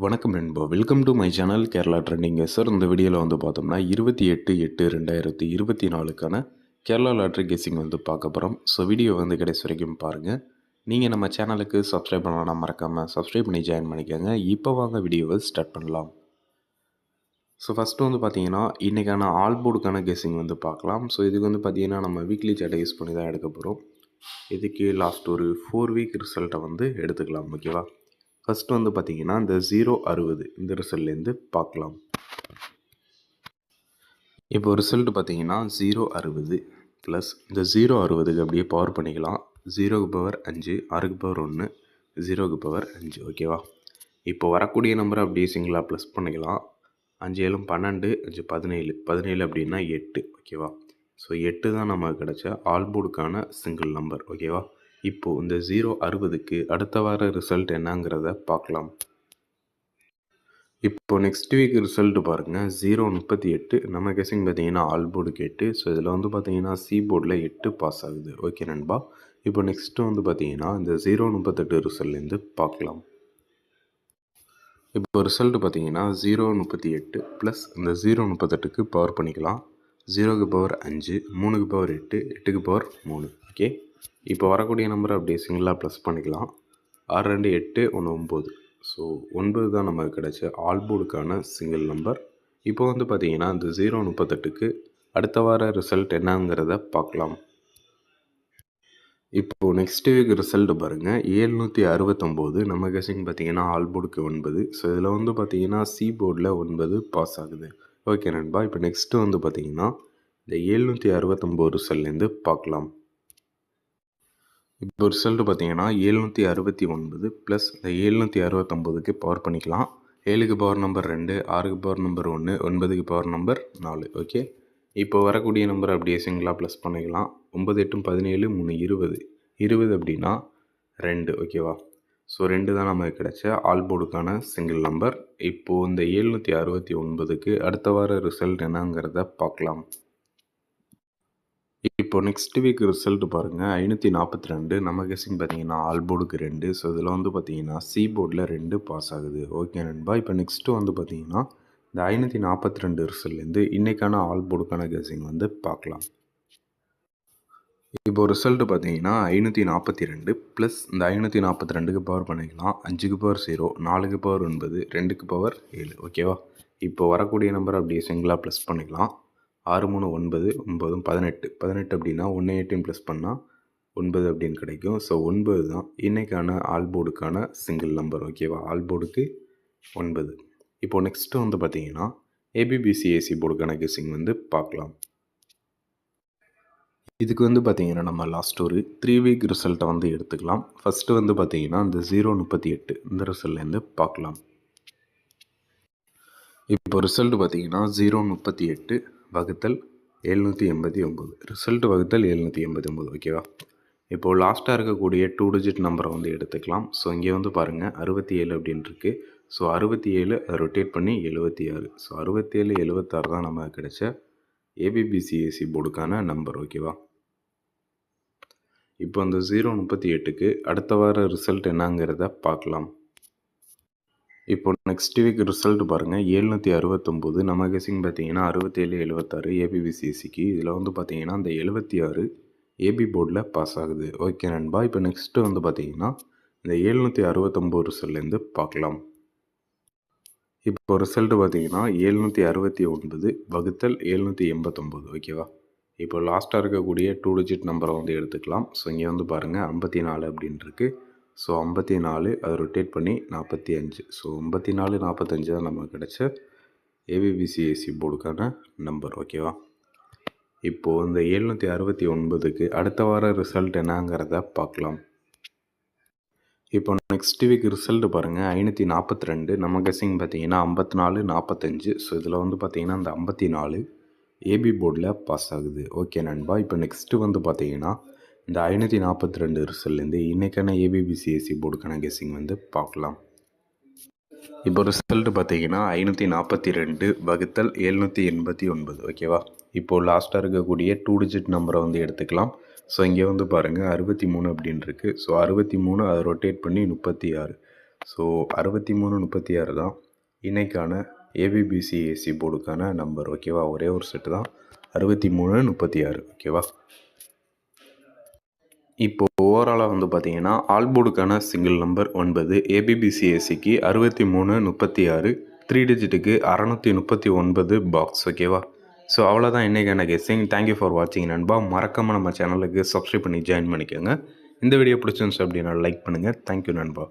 வணக்கம் நண்பா, welcome to my channel Kerala trending. Sir, இந்த வீடியோவில் வந்து பார்த்தோம்னா 28/8/2024க்கான கேரளா லாட்ரி கெஸ்ஸிங் வந்து பார்க்க போகிறோம். ஸோ வீடியோ வந்து கடைசி வரைக்கும் பாருங்கள். நீங்கள் நம்ம சேனலுக்கு சப்ஸ்கிரைப் பண்ணலாம், மறக்காமல் சப்ஸ்கிரைப் பண்ணி ஜாயின் பண்ணிக்கோங்க. இப்போ வாங்க வீடியோவை ஸ்டார்ட் பண்ணலாம். ஸோ ஃபஸ்ட்டு வந்து பார்த்தீங்கன்னா இன்றைக்கான ஆல் போர்டுக்கான கெஸ்ஸிங் வந்து பார்க்கலாம். ஸோ இதுக்கு வந்து பார்த்தீங்கன்னா நம்ம வீக்லி சார்ட்டை யூஸ் பண்ணி தான் எடுக்க போகிறோம். இதுக்கு லாஸ்ட் ஒரு 4 வீக் ரிசல்ட்டை வந்து எடுத்துக்கலாம். ஓகேவா? ஃபஸ்ட்டு வந்து பார்த்தீங்கன்னா இந்த 0-60 இந்த ரிசல்ட்லேருந்து பார்க்கலாம். இப்போ ரிசல்ட் பார்த்தீங்கன்னா 0-60 ப்ளஸ் இந்த 0-60க்கு அப்படியே பவர் பண்ணிக்கலாம். 0க்கு பவர் 5, 6க்கு பவர் 1, 0க்கு பவர் 5. ஓகேவா? இப்போ வரக்கூடிய நம்பரை அப்படியே சிங்கிளாக ப்ளஸ் பண்ணிக்கலாம். 5 7 12, 5 17, 17 அப்படின்னா 8. ஓகேவா? ஸோ 8 தான் நமக்கு கிடைச்ச ஆல் போர்டுக்கான சிங்கிள் நம்பர். ஓகேவா? இப்போது இந்த 0-60க்கு அடுத்த வார ரிசல்ட் என்னங்கிறத பார்க்கலாம். இப்போது நெக்ஸ்ட் வீக் ரிசல்ட் பாருங்கள். 0-38 நம்ம கெஸிங் பார்த்தீங்கன்னா ஆல் போர்டுக்கு 8. ஸோ இதில் வந்து பார்த்தீங்கன்னா சி போர்டில் 8 பாஸ் ஆகுது. ஓகே நண்பா. இப்போ நெக்ஸ்ட்டு வந்து பார்த்தீங்கன்னா இந்த 0-38 ரிசல்ட்லேருந்து பார்க்கலாம். இப்போ ரிசல்ட் பார்த்தீங்கன்னா 0-38 ப்ளஸ் இந்த 0-38க்கு பவர் பண்ணிக்கலாம். 0க்கு பவர் 5, 3க்கு பவர் 8, 8க்கு பவர் 3. ஓகே. இப்போ வரக்கூடிய நம்பரை அப்படியே சிங்கிளாக ப்ளஸ் பண்ணிக்கலாம். 6 2 8 1 9. ஸோ 9 தான் நமக்கு கிடைச்ச ஆல் போர்டுக்கான சிங்கிள் நம்பர். இப்போ வந்து பார்த்தீங்கன்னா இந்த 0-38க்கு அடுத்த வார ரிசல்ட் என்னங்கிறத பார்க்கலாம். இப்போது நெக்ஸ்ட் வீக் ரிசல்ட் பாருங்கள். 769 நம்ம கெஸிங் பார்த்தீங்கன்னா ஆல் போர்டுக்கு 9. ஸோ இதில் வந்து பார்த்தீங்கன்னா சி போர்டில் 9 பாஸ் ஆகுது. ஓகே நண்பா. இப்போ நெக்ஸ்ட்டு வந்து பார்த்தீங்கன்னா இந்த 769 ரிசல்ட்லேருந்து பார்க்கலாம். இப்போ ரிசல்ட் பார்த்தீங்கன்னா 769 ப்ளஸ் இந்த 769க்கு பவர் பண்ணிக்கலாம். 7க்கு பவர் நம்பர் 2, 6க்கு பவர் நம்பர் 1, 9க்கு பவர் நம்பர் 4. ஓகே. இப்போ வரக்கூடிய நம்பர் அப்படியே சிங்கிளாக ப்ளஸ் பண்ணிக்கலாம். 9 8 17 3 20. 20 அப்படின்னா 2. ஓகேவா? ஸோ 2 தான் நமக்கு கிடைச்ச ஆல் போர்டுக்கான சிங்கிள் நம்பர். இப்போது இந்த 769க்கு அடுத்த வார ரிசல்ட் என்னங்கிறத பார்க்கலாம். இப்போ நெக்ஸ்ட் வீக் ரிசல்ட் பாருங்கள். 542 நம்ம கெஸிங் பார்த்தீங்கன்னா ஆல் போர்டுக்கு 2. ஸோ இதில் வந்து பார்த்தீங்கன்னா சி போர்டில் 2 பாஸ் ஆகுது. ஓகே நண்பா. இப்போ நெக்ஸ்ட்டு வந்து பார்த்தீங்கன்னா இந்த 542 ரிசல்ட்லேருந்து இன்றைக்கான ஆல் போர்டுக்கான கெஸிங் வந்து பார்க்கலாம். இப்போ ரிசல்ட் பார்த்தீங்கன்னா 542 ப்ளஸ் இந்த 542க்கு பவர் பண்ணிக்கலாம். 5க்கு பவர் 0, 4க்கு பவர் 9, 2க்கு பவர் 7. ஓகேவா? இப்போ வரக்கூடிய நம்பர் அப்படியே சிங்கிளாக ப்ளஸ் பண்ணிக்கலாம். 6 3 9, 9 18. 18 அப்படின்னா 1 8 ப்ளஸ் பண்ணால் 9 அப்படின்னு கிடைக்கும். ஸோ 9 தான் இன்றைக்கான ஆல் போர்டுக்கான சிங்கிள் நம்பர். ஓகேவா? ஆல் போர்டுக்கு 9. இப்போது நெக்ஸ்ட்டு வந்து பார்த்தீங்கன்னா ஏபிபிசிஏசி போர்டுக்கான கெஸிங் வந்து பார்க்கலாம். இதுக்கு வந்து பார்த்தீங்கன்னா நம்ம லாஸ்ட் ஒரு 3 வீக் ரிசல்ட்டை வந்து எடுத்துக்கலாம். ஃபஸ்ட்டு வந்து பார்த்தீங்கன்னா இந்த 0-38 இந்த ரிசல்ட்லேருந்து பார்க்கலாம். இப்போ ரிசல்ட் பார்த்தீங்கன்னா 0-38 வகுத்தல் 789. ரிசல்ட் வகுத்தல் 789. ஓகேவா? இப்போது லாஸ்ட்டாக இருக்கக்கூடிய 2 டிஜிட் நம்பரை வந்து எடுத்துக்கலாம். ஸோ இங்கே வந்து பாருங்கள் 67 அப்படின்னு இருக்குது. ஸோ 67 அதை ரொட்டேட் பண்ணி 76. ஸோ 67 76 தான் நமக்கு கிடைச்ச ஏபிபிசிஏசி போர்டுக்கான நம்பர். ஓகேவா? இப்போ அந்த 0-38க்கு அடுத்த வார ரிசல்ட் என்னங்கிறத பார்க்கலாம். இப்போ நெக்ஸ்ட் வீக் ரிசல்ட் பாருங்கள். 769 நம்ம கெஸிங் பார்த்தீங்கன்னா 67 76 ஏபிபிசிஎஸ்சிக்கு. இதில் வந்து பார்த்தீங்கன்னா அந்த 76 ஏபி போர்டில் பாஸ் ஆகுது. ஓகே நண்பா. இப்போ நெக்ஸ்ட்டு வந்து பார்த்தீங்கன்னா இந்த 769 ரிசல்ட்லேருந்து பார்க்கலாம். இப்போ ரிசல்ட் பார்த்தீங்கன்னா 769 வகுத்தல் 789. ஓகேவா? இப்போ லாஸ்ட்டாக இருக்கக்கூடிய 2 டிஜிட் நம்பரை வந்து எடுத்துக்கலாம். ஸோ இங்கே வந்து பாருங்கள் 54 அப்படின்னு இருக்குது. ஸோ 54 அதை ரொட்டேட் பண்ணி 45. ஸோ 54 45 தான் நமக்கு கிடைச்ச ஏபிபிசிஏசி போர்டுக்கான நம்பர். ஓகேவா? இப்போது இந்த 769க்கு அடுத்த வார ரிசல்ட் என்னங்கிறத பார்க்கலாம். இப்போ நெக்ஸ்ட் வீக் ரிசல்ட் பாருங்கள். 542 நம்ம கெஸிங் பார்த்தீங்கன்னா 54 45. ஸோ இதில் வந்து பார்த்தீங்கன்னா அந்த 54 ஏபி போர்டில் பாஸ் ஆகுது. ஓகே நண்பா. இப்போ நெக்ஸ்ட்டு வந்து பார்த்தீங்கன்னா இந்த 542 ரிசல்ட்லேருந்து இன்றைக்கான ஏபிபிசிஎஸ்சி போர்டுக்கான கெஸிங் வந்து பார்க்கலாம். இப்போ ரிசல்ட் பார்த்தீங்கன்னா 542 வகுத்தல் 789. ஓகேவா? இப்போது லாஸ்ட்டாக இருக்கக்கூடிய 2 டிஜிட் நம்பரை வந்து எடுத்துக்கலாம். ஸோ இங்கே வந்து பாருங்கள் 63 அப்படின்னு இருக்குது. ஸோ 63 அதை ரொட்டேட் பண்ணி 36. ஸோ 6336 தான் இன்றைக்கான ஏபிபிசிஎஸ்சி போர்டுக்கான நம்பர். ஓகேவா, ஒரே ஒரு செட்டு தான் 6336. ஓகேவா, இப்போது ஓவராலாக வந்து பார்த்தீங்கன்னா ஆல் போர்டுக்கான சிங்கிள் நம்பர் 9, ஏபிபிசிஎஸ்சிக்கு 6336, 3 டிஜிட்டுக்கு 639 பாக்ஸ். ஓகேவா, ஸோ அவ்வளோதான் இன்றைக்கான கெஸ்ஸிங். தேங்க்யூ ஃபார் வாட்சிங் நண்பா. மறக்காமல் நம்ம சேனலுக்கு சப்ஸ்கிரைப் பண்ணி ஜாயின் பண்ணிக்கோங்க. இந்த வீடியோ பிடிச்சிருந்துச்சு அப்படின்னா லைக் பண்ணுங்கள். தேங்க்யூ நண்பா.